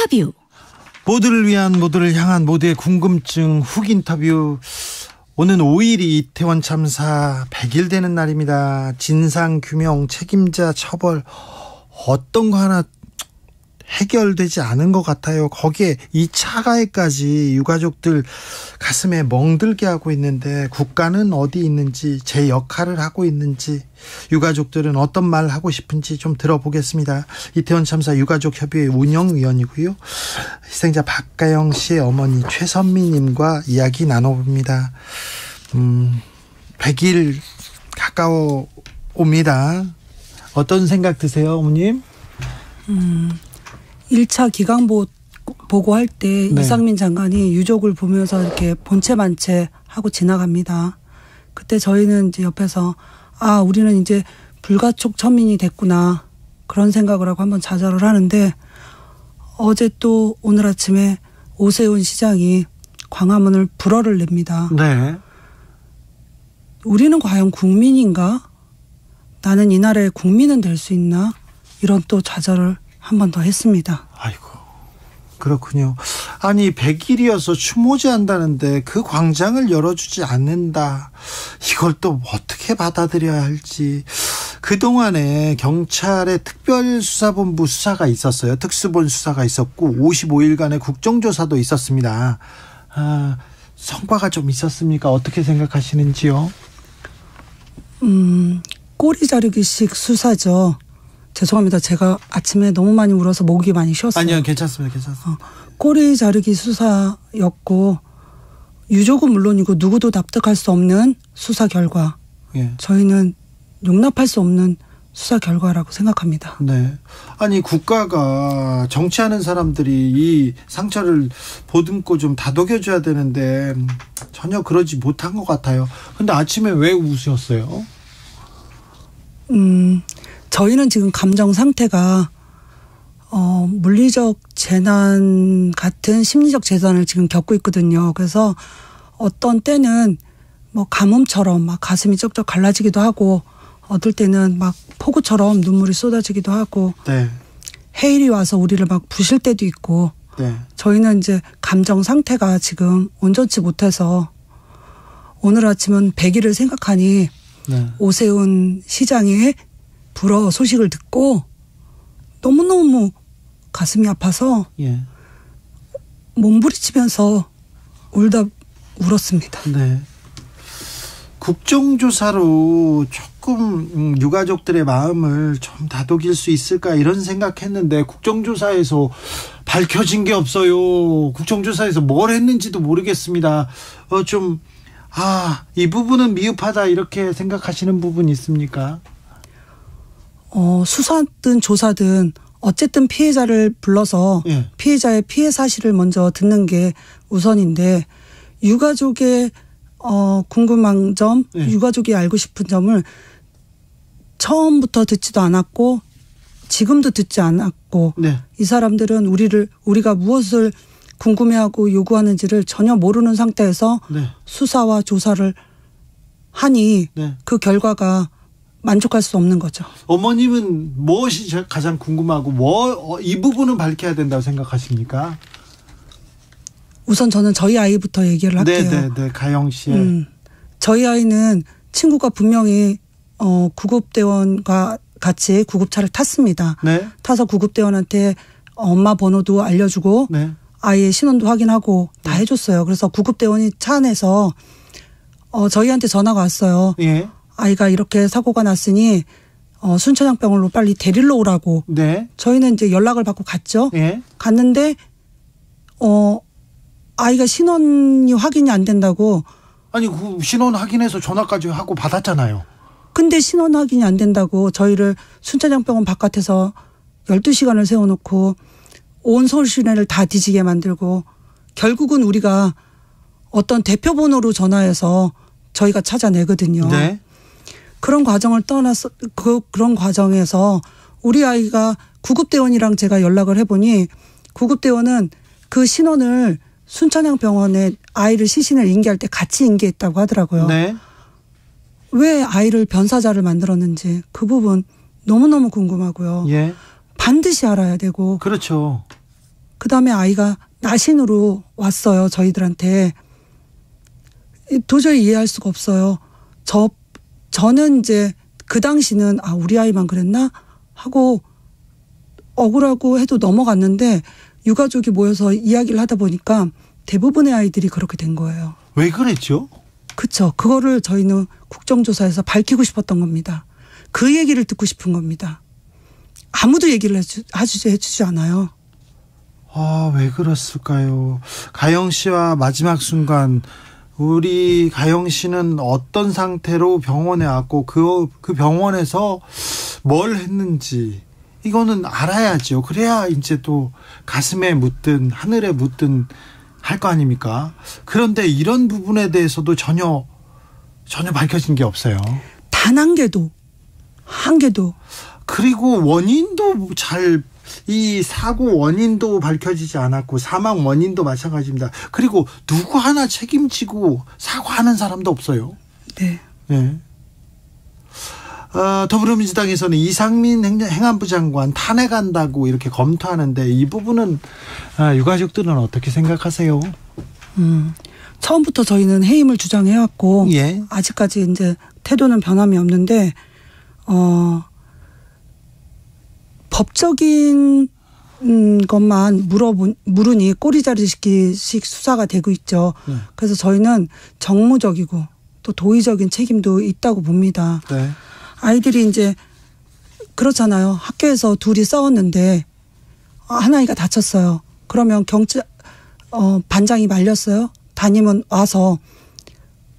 인터뷰. 모두를 위한, 모두를 향한 모두의 궁금증 훅 인터뷰. 오는 5일이 이태원 참사 100일 되는 날입니다. 진상규명, 책임자 처벌 어떤 거 하나 해결되지 않은 것 같아요. 거기에 2차 가해까지 유가족들 가슴에 멍들게 하고 있는데 국가는 어디 있는지, 제 역할을 하고 있는지, 유가족들은 어떤 말 하고 싶은지 좀 들어보겠습니다. 이태원 참사 유가족협의회 운영위원이고요. 희생자 박가영 씨의 어머니 최선미님과 이야기 나눠봅니다. 100일 가까워 옵니다. 어떤 생각 드세요, 어머님? 1차 기강 보고할 때 네. 이상민 장관이 유족을 보면서 이렇게 본체 만체 하고 지나갑니다. 그때 저희는 이제 옆에서 우리는 이제 불가촉 천민이 됐구나, 그런 생각을 하고 한번 좌절을 하는데, 어제 또 오늘 아침에 오세훈 시장이 광화문을 불어를 냅니다. 네. 우리는 과연 국민인가? 나는 이 나라의 국민은 될 수 있나? 이런 또 좌절을 한 번 더 했습니다. 아이고, 그렇군요. 아니 100일이어서 추모제 한다는데 그 광장을 열어주지 않는다. 이걸 또 어떻게 받아들여야 할지. 그동안에 경찰의 특별수사본부 수사가 있었어요. 특수본 수사가 있었고 55일간의 국정조사도 있었습니다. 성과가 좀 있었습니까? 어떻게 생각하시는지요? 꼬리 자르기식 수사죠. 죄송합니다. 제가 아침에 너무 많이 울어서 목이 많이 쉬었어요. 아니요, 괜찮습니다. 꼬리 자르기 수사였고, 유족은 물론이고 누구도 납득할 수 없는 수사 결과. 예. 저희는 용납할 수 없는 수사 결과라고 생각합니다. 네. 아니 국가가, 정치하는 사람들이 이 상처를 보듬고 좀 다독여줘야 되는데 전혀 그러지 못한 것 같아요. 근데 아침에 왜 우셨어요? 저희는 지금 감정 상태가 물리적 재난 같은 심리적 재난을 지금 겪고 있거든요. 그래서 어떤 때는 뭐 가뭄처럼 막 가슴이 쩍쩍 갈라지기도 하고, 어떨 때는 막 폭우처럼 눈물이 쏟아지기도 하고, 네. 해일이 와서 우리를 막 부실 때도 있고, 네. 저희는 이제 감정 상태가 지금 온전치 못해서 오늘 아침은 100일을 생각하니 네. 오세훈 시장의 불어 소식을 듣고 너무너무 가슴이 아파서 예. 몸부리치면서 울었습니다. 네. 국정조사로 조금 유가족들의 마음을 좀 다독일 수 있을까, 이런 생각했는데 국정조사에서 밝혀진 게 없어요. 국정조사에서 뭘 했는지도 모르겠습니다. 이 부분은 미흡하다, 이렇게 생각하시는 부분 있습니까? 수사든 조사든 어쨌든 피해자를 불러서 예. 피해자의 피해 사실을 먼저 듣는 게 우선인데, 유가족의 궁금한 점, 예. 유가족이 알고 싶은 점을 처음부터 듣지도 않았고 지금도 듣지 않았고, 네. 이 사람들은 우리가 무엇을 궁금해하고 요구하는지를 전혀 모르는 상태에서 네. 수사와 조사를 하니 네. 그 결과가 만족할 수 없는 거죠. 어머님은 무엇이 가장 궁금하고 이 부분은 밝혀야 된다고 생각하십니까? 우선 저는 저희 아이부터 얘기를 할게요. 네, 가영 씨의. 저희 아이는 친구가 분명히 구급대원과 같이 구급차를 탔습니다. 네. 타서 구급대원한테 엄마 번호도 알려주고, 네. 아이의 신원도 확인하고 다 해줬어요. 그래서 구급대원이 차 안에서 저희한테 전화가 왔어요. 예. 아이가 이렇게 사고가 났으니 순천향병원으로 빨리 데리러 오라고. 네. 저희는 이제 연락을 받고 갔죠. 예. 갔는데 아이가 신원이 확인이 안 된다고. 아니 그 신원 확인해서 전화까지 하고 받았잖아요. 근데 신원 확인이 안 된다고 저희를 순천향병원 바깥에서 12시간을 세워놓고 온 서울 시내를 다 뒤지게 만들고, 결국은 우리가 어떤 대표 번호로 전화해서 저희가 찾아내거든요. 네. 그런 과정을 떠나서 그런 과정에서 우리 아이가 구급대원이랑 제가 연락을 해보니, 구급대원은 그 신원을 순천향병원에 아이를 시신을 인계할 때 같이 인계했다고 하더라고요. 네. 왜 아이를 변사자를 만들었는지 그 부분 너무너무 궁금하고요. 예. 반드시 알아야 되고. 그렇죠. 그다음에 아이가 나신으로 왔어요. 저희들한테. 도저히 이해할 수가 없어요. 저는 이제 그 당시는 우리 아이만 그랬나 하고 억울하고 해도 넘어갔는데 유가족이 모여서 이야기를 하다 보니까 대부분의 아이들이 그렇게 된 거예요. 왜 그랬죠? 그렇죠. 그거를 저희는 국정조사에서 밝히고 싶었던 겁니다. 그 얘기를 듣고 싶은 겁니다. 아무도 얘기를 해주지 않아요. 왜 그랬을까요? 가영 씨와 마지막 순간 우리 가영 씨는 어떤 상태로 병원에 왔고 그 병원에서 뭘 했는지 이거는 알아야죠. 그래야 이제 또 가슴에 묻든 하늘에 묻든 할 거 아닙니까? 그런데 이런 부분에 대해서도 전혀 밝혀진 게 없어요. 단 한 개도. 그리고 원인도 이 사고 원인도 밝혀지지 않았고 사망 원인도 마찬가지입니다. 그리고 누구 하나 책임지고 사과하는 사람도 없어요. 네. 네. 더불어민주당에서는 이상민 행안부 장관 탄핵한다고 이렇게 검토하는데 이 부분은 유가족들은 어떻게 생각하세요? 처음부터 저희는 해임을 주장해왔고 예. 아직까지 이제 태도는 변함이 없는데 법적인 것만 물으니 꼬리자르기식 수사가 되고 있죠. 네. 그래서 저희는 정무적이고 또 도의적인 책임도 있다고 봅니다. 네. 아이들이 이제 그렇잖아요. 학교에서 둘이 싸웠는데 한 아이가 다쳤어요. 그러면 반장이 말렸어요. 담임은 와서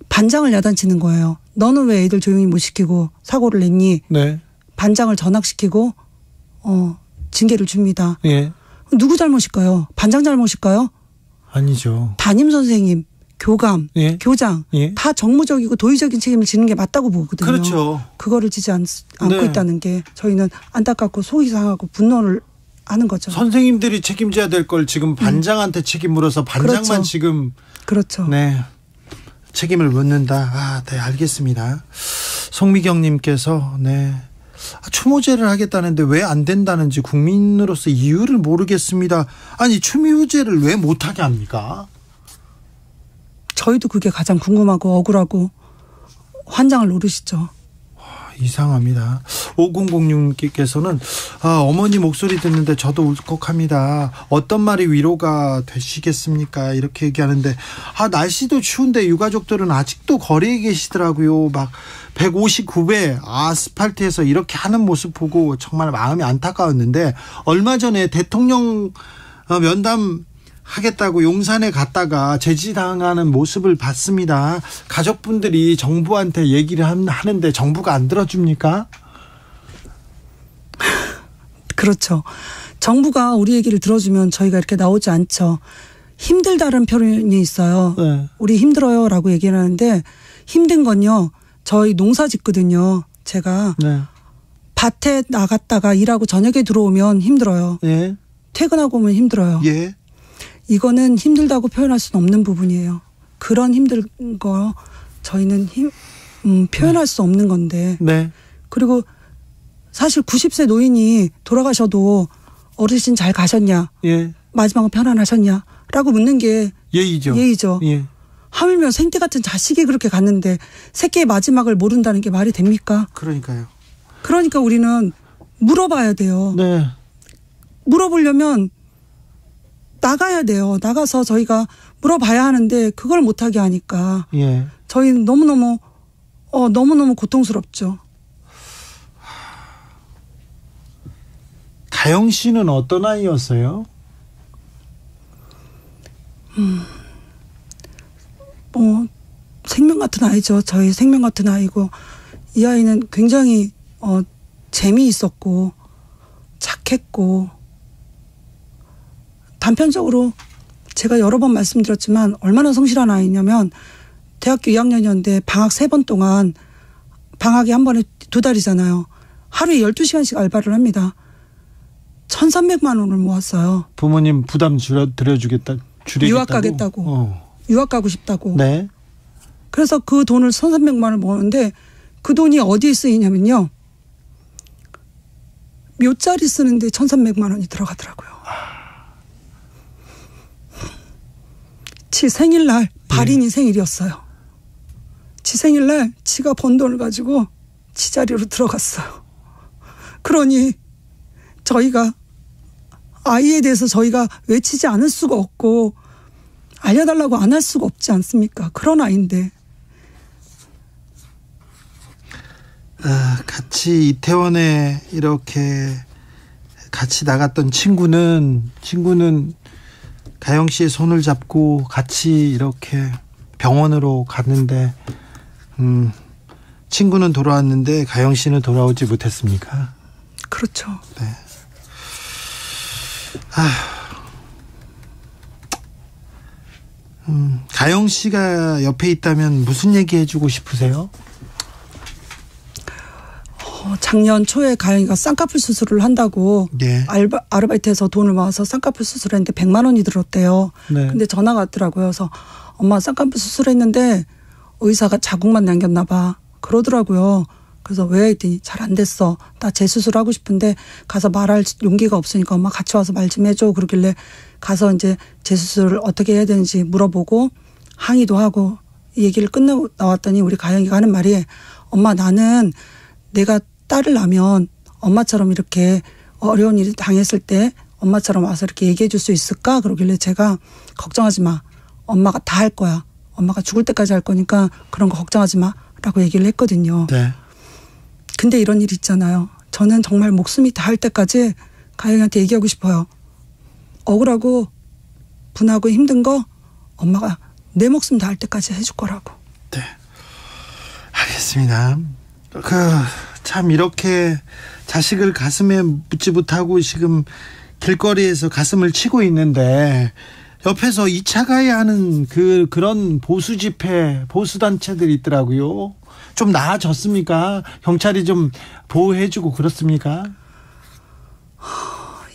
반장을 야단치는 거예요. 너는 왜 애들 조용히 못 시키고 사고를 냈니? 네. 반장을 전학시키고 징계를 줍니다. 예. 누구 잘못일까요? 반장 잘못일까요? 아니죠. 담임 선생님, 교감, 예. 교장 예. 다 정무적이고 도의적인 책임을 지는 게 맞다고 보거든요. 그렇죠. 그거를 지지 않고 네. 있다는 게 저희는 안타깝고 속이 상하고 분노를 하는 거죠. 선생님들이 책임져야 될 걸 지금 반장한테 책임 물어서 반장만 그렇죠. 지금 그렇죠. 네. 책임을 묻는다. 네, 알겠습니다. 송미경님께서 네. 추모제를 하겠다는데 왜 안 된다는지 국민으로서 이유를 모르겠습니다. 아니 추모제를 왜 못하게 합니까? 저희도 그게 가장 궁금하고 억울하고 환장을 노리시죠. 이상합니다. 5006님께서는 어머니 목소리 듣는데 저도 울컥합니다. 어떤 말이 위로가 되시겠습니까? 이렇게 얘기하는데 날씨도 추운데 유가족들은 아직도 거리에 계시더라고요. 막 159배 아스팔트에서 이렇게 하는 모습 보고 정말 마음이 안타까웠는데 얼마 전에 대통령 면담 하겠다고 용산에 갔다가 제지당하는 모습을 봤습니다. 가족분들이 정부한테 얘기를 하는데 정부가 안 들어줍니까? 그렇죠. 정부가 우리 얘기를 들어주면 저희가 이렇게 나오지 않죠. 힘들다는 표현이 있어요. 네. 우리 힘들어요라고 얘기를 하는데 힘든 건요. 저희 농사 짓거든요. 제가 네. 밭에 나갔다가 일하고 저녁에 들어오면 힘들어요. 예. 퇴근하고 오면 힘들어요. 예. 이거는 힘들다고 표현할 수는 없는 부분이에요. 그런 힘든 거 저희는 표현할 수 없는 건데. 네. 그리고 사실 90세 노인이 돌아가셔도 어르신 잘 가셨냐? 예. 마지막은 편안하셨냐? 라고 묻는 게 예의죠. 예의죠. 예. 하물며 생태 같은 자식이 그렇게 갔는데 새끼의 마지막을 모른다는 게 말이 됩니까? 그러니까요. 그러니까 우리는 물어봐야 돼요. 네. 물어보려면 나가야 돼요. 나가서 저희가 물어봐야 하는데 그걸 못하게 하니까 예. 저희는 너무너무 고통스럽죠. 가영 씨는 어떤 아이였어요? 생명 같은 아이죠. 저희 생명 같은 아이고 이 아이는 굉장히 재미있었고 착했고 단편적으로 제가 여러 번 말씀드렸지만 얼마나 성실한 아이냐면 대학교 2학년이었는데 방학 3번 동안 방학이 한 번에 2달이잖아요. 하루에 12시간씩 알바를 합니다. 1,300만 원을 모았어요. 부모님 부담 줄여주겠다. 유학 가겠다고. 유학 가고 싶다고. 네. 그래서 그 돈을 1,300만 원을 모았는데 그 돈이 어디에 쓰이냐면요. 묘자리 쓰는데 1,300만 원이 들어가더라고요. 지 생일날 발인이 생일이었어요. 지 생일날 지가 번 돈을 가지고 지 자리로 들어갔어요. 그러니 저희가 아이에 대해서 저희가 외치지 않을 수가 없고 알려달라고 안 할 수가 없지 않습니까? 그런 아이인데. 같이 이태원에 이렇게 같이 나갔던 친구는 가영 씨의 손을 잡고 같이 이렇게 병원으로 갔는데 친구는 돌아왔는데 가영 씨는 돌아오지 못했습니까? 그렇죠. 네. 가영 씨가 옆에 있다면 무슨 얘기 해주고 싶으세요? 작년 초에 가영이가 쌍꺼풀 수술을 한다고 네. 아르바이트해서 돈을 모아서 쌍꺼풀 수술했는데 100만 원이 들었대요. 네. 근데 전화가 왔더라고요. 그래서 엄마 쌍꺼풀 수술했는데 의사가 자국만 남겼나 봐. 그러더라고요. 그래서 왜 했더니 잘 안 됐어. 나 재수술하고 싶은데 가서 말할 용기가 없으니까 엄마 같이 와서 말 좀 해줘. 그러길래 가서 이제 재수술을 어떻게 해야 되는지 물어보고 항의도 하고 이 얘기를 끝내고 나왔더니 우리 가영이가 하는 말이 엄마 나는 내가 딸을 낳으면 엄마처럼 이렇게 어려운 일이 당했을 때 엄마처럼 와서 이렇게 얘기해 줄 수 있을까? 그러길래 제가 걱정하지 마. 엄마가 다 할 거야. 엄마가 죽을 때까지 할 거니까 그런 거 걱정하지 마. 라고 얘기를 했거든요. 네. 근데 이런 일 있잖아요. 저는 정말 목숨이 다할 때까지 가영이한테 얘기하고 싶어요. 억울하고 분하고 힘든 거 엄마가 내 목숨 다할 때까지 해줄 거라고. 네. 알겠습니다. 참 이렇게 자식을 가슴에 묻지 못하고 지금 길거리에서 가슴을 치고 있는데 옆에서 2차 가해하는 그런 보수 집회, 보수 단체들이 있더라고요. 좀 나아졌습니까? 경찰이 좀 보호해주고 그렇습니까?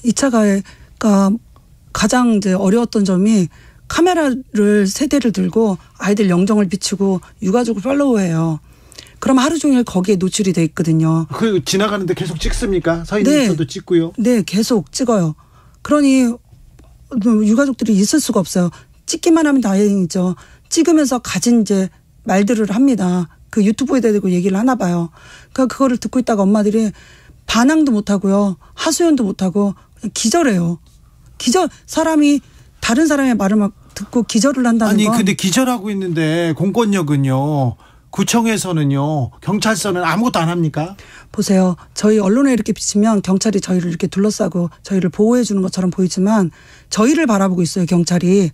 2차 가해가 가장 이제 어려웠던 점이 카메라를 세 대를 들고 아이들 영정을 비추고 유가족을 팔로우해요. 그럼 하루 종일 거기에 노출이 돼 있거든요. 그 지나가는데 계속 찍습니까? 서 있는 데서도 찍고요. 네, 계속 찍어요. 그러니 유가족들이 있을 수가 없어요. 찍기만 하면 다행이죠. 찍으면서 가진 이제 말들을 합니다. 그 유튜브에 대고 얘기를 하나 봐요. 그러니까 그거를 듣고 있다가 엄마들이 반항도 못 하고요. 하소연도 못 하고 그냥 기절해요. 사람이 다른 사람의 말을 막 듣고 기절을 한다는 건. 아니 근데 기절하고 있는데 공권력은요. 구청에서는요. 경찰서는 아무것도 안 합니까? 보세요. 저희 언론에 이렇게 비치면 경찰이 저희를 이렇게 둘러싸고 저희를 보호해 주는 것처럼 보이지만 저희를 바라보고 있어요. 경찰이.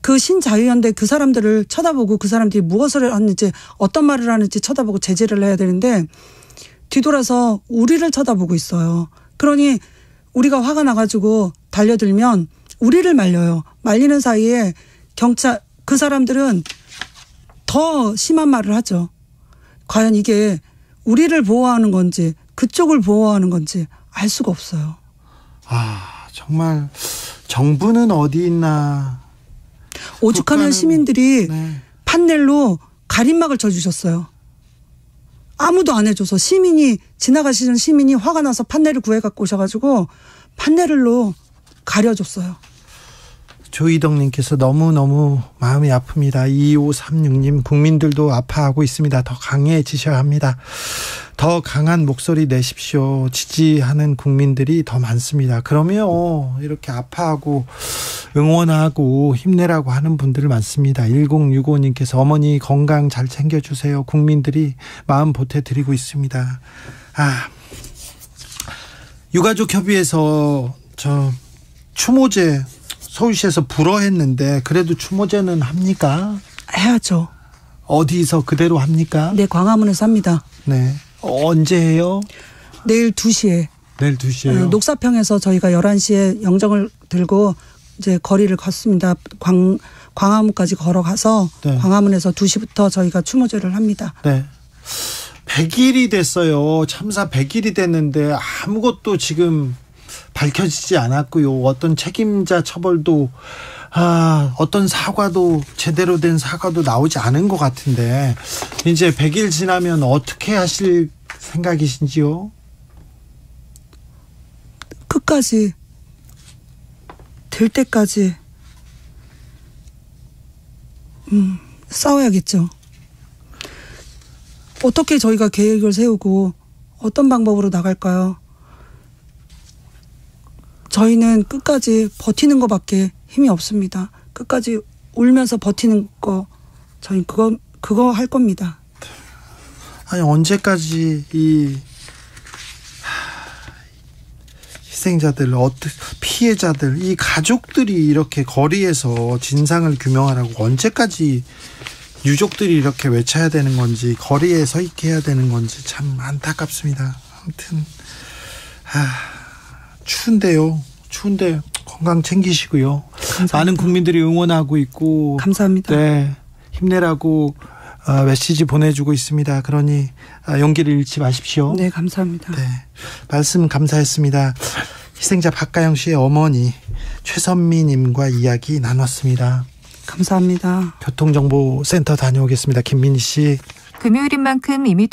그 신자유연대 그 사람들을 쳐다보고 그 사람들이 무엇을 하는지 어떤 말을 하는지 쳐다보고 제재를 해야 되는데 뒤돌아서 우리를 쳐다보고 있어요. 그러니 우리가 화가 나가지고 달려들면 우리를 말려요. 말리는 사이에 경찰 그 사람들은 더 심한 말을 하죠. 과연 이게 우리를 보호하는 건지 그쪽을 보호하는 건지 알 수가 없어요. 정말 정부는 어디 있나. 오죽하면 시민들이 네. 판넬로 가림막을 쳐주셨어요. 아무도 안 해줘서 지나가시는 시민이 화가 나서 판넬을 구해갖고 오셔가지고 판넬로 가려줬어요. 조희덕님께서 너무너무 마음이 아픕니다. 2536님 국민들도 아파하고 있습니다. 더 강해지셔야 합니다. 더 강한 목소리 내십시오. 지지하는 국민들이 더 많습니다. 그러면 이렇게 아파하고 응원하고 힘내라고 하는 분들 많습니다. 1065님께서 어머니 건강 잘 챙겨주세요. 국민들이 마음 보태드리고 있습니다. 유가족협의회에서 추모제 서울시에서 불허했는데 그래도 추모제는 합니까? 해야죠. 어디서 그대로 합니까? 네, 광화문에서 합니다. 네. 언제 해요? 내일 2시에. 내일 2시에요? 녹사평에서 저희가 11시에 영정을 들고 이제 거리를 걷습니다. 광화문까지 걸어가서 네. 광화문에서 2시부터 저희가 추모제를 합니다. 네. 100일이 됐어요. 참사 100일이 됐는데 아무것도 지금 밝혀지지 않았고요. 어떤 책임자 처벌도 어떤 사과도 제대로 된 사과도 나오지 않은 것 같은데 이제 100일 지나면 어떻게 하실 생각이신지요? 끝까지 될 때까지 싸워야겠죠. 어떻게 저희가 계획을 세우고 어떤 방법으로 나갈까요? 저희는 끝까지 버티는 것밖에 힘이 없습니다. 끝까지 울면서 버티는 거, 저희 그거 할 겁니다. 아니, 언제까지 이 희생자들, 피해자들, 이 가족들이 이렇게 거리에서 진상을 규명하라고 언제까지 유족들이 이렇게 외쳐야 되는 건지, 거리에 서 있게 해야 되는 건지 참 안타깝습니다. 아무튼 추운데요. 추운데 건강 챙기시고요. 감사합니다. 많은 국민들이 응원하고 있고, 감사합니다. 네, 힘내라고 메시지 보내주고 있습니다. 그러니 용기를 잃지 마십시오. 네, 감사합니다. 네, 말씀 감사했습니다. 희생자 박가영 씨의 어머니 최선미님과 이야기 나눴습니다. 감사합니다. 교통정보센터 다녀오겠습니다. 김민희 씨. 금요일인 만큼 이미